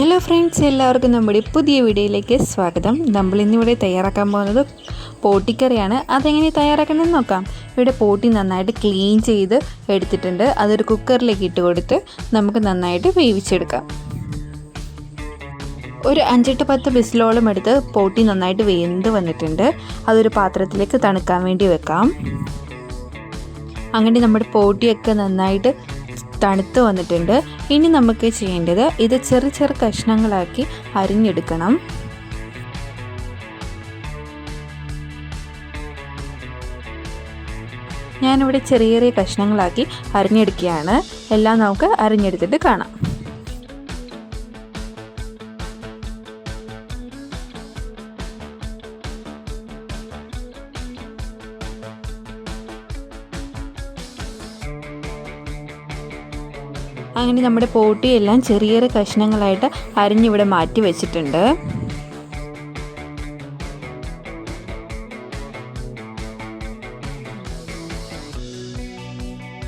Hello friends, എല്ലാവർക്കും നമ്മുടെ പുതിയ വീഡിയോയിലേക്ക് സ്വാഗതം. നമ്മൾ ഇന്നിവിടെ തയ്യാറാക്കാൻ പോകുന്നത് പോട്ടിക്കറിയാണ്. അതെങ്ങനെ തയ്യാറാക്കണമെന്ന് നോക്കാം. ഇവിടെ പോട്ടി നന്നായിട്ട് ക്ലീൻ ചെയ്ത് എടുത്തിട്ടുണ്ട്. അതൊരു കുക്കറിലേക്ക് ഇട്ട് കൊടുത്ത് നമുക്ക് നന്നായിട്ട് വേവിച്ചെടുക്കാം. ഒരു 5-10 വിസിലോളം എടുത്ത് പോട്ടി നന്നായിട്ട് വെന്ത് വന്നിട്ടുണ്ട്. അതൊരു പാത്രത്തിലേക്ക് തണുക്കാൻ വേണ്ടി വെക്കാം. അങ്ങനെ നമ്മുടെ പോട്ടിയൊക്കെ നന്നായിട്ട് തണുത്ത് വന്നിട്ടുണ്ട്. ഇനി നമുക്ക് ചെയ്യേണ്ടത് ഇത് ചെറു ചെറു കഷ്ണങ്ങളാക്കി അരിഞ്ഞെടുക്കണം. ഞാനിവിടെ ചെറിയ ചെറിയ കഷ്ണങ്ങളാക്കി അരിഞ്ഞെടുക്കുകയാണ്. എല്ലാം നമുക്ക് അരിഞ്ഞെടുത്തിട്ട് കാണാം. അങ്ങനെ നമ്മുടെ പോട്ടിയെല്ലാം ചെറിയ ചെറിയ കഷ്ണങ്ങളായിട്ട് അരിഞ്ഞിവിടെ മാറ്റി വെച്ചിട്ടുണ്ട്.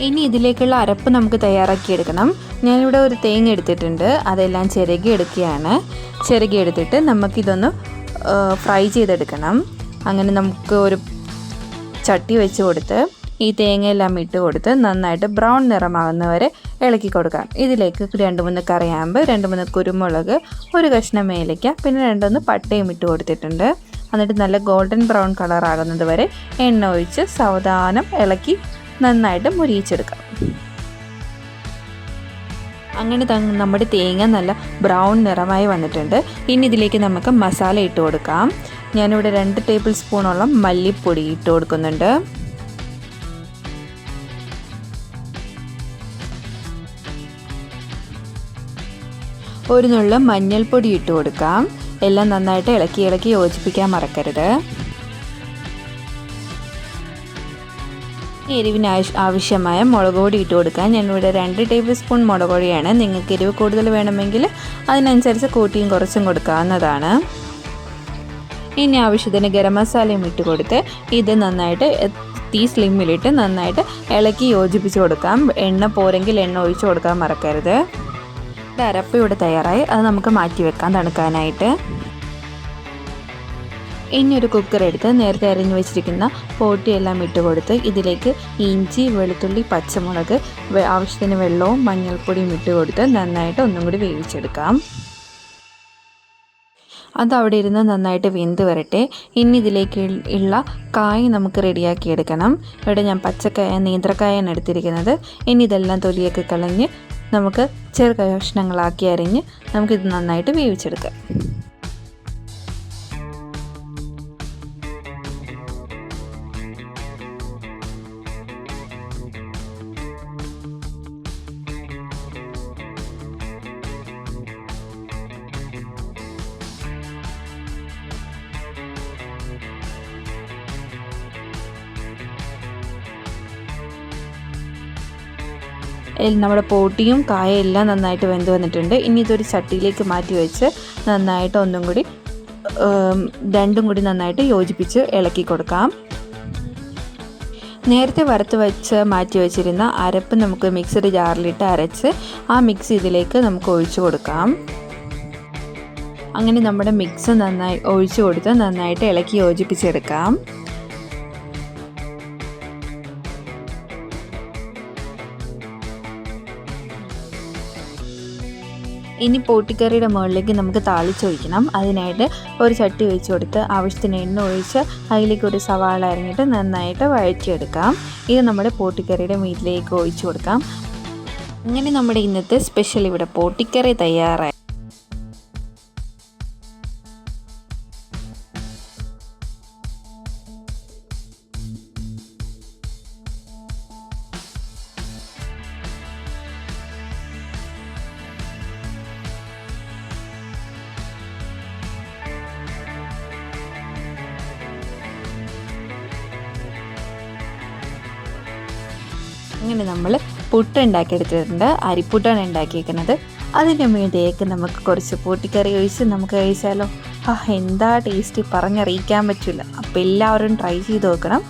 ഇനി ഇതിലേക്കുള്ള അരപ്പ് നമുക്ക് തയ്യാറാക്കിയെടുക്കണം. ഞാനിവിടെ ഒരു തേങ്ങ എടുത്തിട്ടുണ്ട്. അതെല്ലാം ചിരകി എടുത്തിട്ട് നമുക്കിതൊന്ന് ഫ്രൈ ചെയ്തെടുക്കണം. അങ്ങനെ നമുക്ക് ഒരു ചട്ടി വെച്ച് കൊടുത്ത് ഈ തേങ്ങയെല്ലാം ഇട്ട് കൊടുത്ത് നന്നായിട്ട് ബ്രൗൺ നിറമാകുന്നവരെ ഇളക്കി കൊടുക്കാം. ഇതിലേക്ക് 2-3 കറിയാമ്പ്, 2-3 കുരുമുളക്, ഒരു കഷ്ണം ഏലയ്ക്ക, പിന്നെ 2 പട്ടയും ഇട്ട് കൊടുത്തിട്ടുണ്ട്. എന്നിട്ട് നല്ല ഗോൾഡൻ ബ്രൗൺ കളറാകുന്നത് വരെ എണ്ണ ഒഴിച്ച് സാവധാനം ഇളക്കി നന്നായിട്ട് മുരിയിച്ചെടുക്കാം. അങ്ങനെ നമ്മുടെ തേങ്ങ നല്ല ബ്രൗൺ നിറമായി വന്നിട്ടുണ്ട്. ഇനി ഇതിലേക്ക് നമുക്ക് മസാല ഇട്ട് കൊടുക്കാം. ഞാനിവിടെ 2 ടേബിൾ സ്പൂണോളം മല്ലിപ്പൊടി ഇട്ട് കൊടുക്കുന്നുണ്ട്. ഒരു നുള്ള മഞ്ഞൾപ്പൊടി ഇട്ട് കൊടുക്കാം. എല്ലാം നന്നായിട്ട് ഇളക്കി യോജിപ്പിക്കാൻ മറക്കരുത്. എരിവിന് ആവശ്യമായ മുളക് പൊടി ഇട്ട് കൊടുക്കാം. ഞാനിവിടെ 2 ടേബിൾ സ്പൂൺ മുളക് പൊടിയാണ്. നിങ്ങൾക്ക് എരിവ് കൂടുതൽ വേണമെങ്കിൽ അതിനനുസരിച്ച് കൂട്ടിയും കുറച്ചും കൊടുക്കാവുന്നതാണ്. ഇനി ആവശ്യത്തിന് ഗരം മസാലയും ഇട്ട് കൊടുത്ത് ഇത് നന്നായിട്ട് തീ സ്ലിമ്മിലിട്ട് നന്നായിട്ട് ഇളക്കി യോജിപ്പിച്ച് കൊടുക്കാം. എണ്ണ പോരെങ്കിൽ എണ്ണ ഒഴിച്ച് കൊടുക്കാൻ മറക്കരുത്. അരപ്പ് ഇവിടെ തയ്യാറായി. അത് നമുക്ക് മാറ്റി വെക്കാം തണുക്കാനായിട്ട്. ഇനി ഒരു കുക്കർ എടുത്ത് നേരത്തെ അരിഞ്ഞു വെച്ചിരിക്കുന്ന പോട്ടിയെല്ലാം ഇട്ട് കൊടുത്ത് ഇതിലേക്ക് ഇഞ്ചി, വെളുത്തുള്ളി, പച്ചമുളക്, ആവശ്യത്തിന് വെള്ളവും മഞ്ഞൾപ്പൊടിയും ഇട്ട് കൊടുത്ത് നന്നായിട്ട് ഒന്നും കൂടി വേവിച്ചെടുക്കാം. അതവിടെ ഇരുന്ന് നന്നായിട്ട് വെന്ത് വരട്ടെ. ഇനി ഇതിലേക്ക് ഉള്ള കായ നമുക്ക് റെഡിയാക്കി എടുക്കണം. ഇവിടെ ഞാൻ പച്ചക്കായ, നേന്ത്രക്കായാണ് എടുത്തിരിക്കുന്നത്. ഇനി ഇതെല്ലാം തൊലിയൊക്കെ കളഞ്ഞ് നമുക്ക് ചെറു കഷ്ണങ്ങളാക്കി അരിഞ്ഞ് നമുക്കിത് നന്നായിട്ട് വേവിച്ചെടുക്കാം. നമ്മുടെ പോട്ടിയും കായയും എല്ലാം നന്നായിട്ട് വെന്ത് വന്നിട്ടുണ്ട്. ഇനി ഇതൊരു ചട്ടിയിലേക്ക് മാറ്റി വെച്ച് നന്നായിട്ട് ഒന്നും കൂടി രണ്ടും കൂടി നന്നായിട്ട് യോജിപ്പിച്ച് ഇളക്കി കൊടുക്കാം. നേരത്തെ വറുത്ത് വെച്ച് മാറ്റി വെച്ചിരുന്ന അരപ്പ് നമുക്ക് മിക്സിയുടെ ജാറിലിട്ട് അരച്ച് ആ മിക്സ് ഇതിലേക്ക് നമുക്ക് ഒഴിച്ചു കൊടുക്കാം. അങ്ങനെ നമ്മുടെ മിക്സ് നന്നായി ഒഴിച്ചു കൊടുത്ത് നന്നായിട്ട് ഇളക്കി യോജിപ്പിച്ചെടുക്കാം. ഇനി പോട്ടിക്കറിയുടെ മുകളിലേക്ക് നമുക്ക് താളിച്ചൊഴിക്കണം. അതിനായിട്ട് ഒരു ചട്ടി ഒഴിച്ച് കൊടുത്ത് ആവശ്യത്തിന് എണ്ണ ഒഴിച്ച് അതിലേക്ക് ഒരു സവാള അരിഞ്ഞിട്ട് നന്നായിട്ട് വഴറ്റിയെടുക്കാം. ഇത് നമ്മുടെ പോട്ടിക്കറിയുടെ മീറ്റിലേക്ക് ഒഴിച്ചു കൊടുക്കാം. അങ്ങനെ നമ്മുടെ ഇന്നത്തെ സ്പെഷ്യൽ ഇവിടെ പോട്ടിക്കറി തയ്യാറായി. അങ്ങനെ നമ്മൾ പുട്ട് ഉണ്ടാക്കിയെടുത്തിട്ടുണ്ട്. അരിപ്പുട്ടാണ് ഉണ്ടാക്കിയിരിക്കുന്നത്. അതിൻ്റെ മീതേക്ക് നമുക്ക് കുറച്ച് പോട്ടിക്കറി ഒഴിച്ച് നമുക്ക് കഴിച്ചാലോ. എന്താ ടേസ്റ്റ് പറഞ്ഞറിയിക്കാൻ പറ്റില്ല. അപ്പോൾ എല്ലാവരും ട്രൈ ചെയ്ത് നോക്കണം.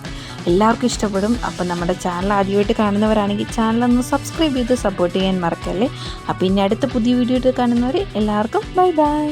എല്ലാവർക്കും ഇഷ്ടപ്പെടും. അപ്പോൾ നമ്മുടെ ചാനൽ ആദ്യമായിട്ട് കാണുന്നവരാണെങ്കിൽ ചാനലൊന്ന് സബ്സ്ക്രൈബ് ചെയ്ത് സപ്പോർട്ട് ചെയ്യാൻ മറക്കല്ലേ. അപ്പോൾ ഇനി അടുത്ത പുതിയ വീഡിയോ കാണുന്നവരെ എല്ലാവർക്കും ബൈ ബൈ.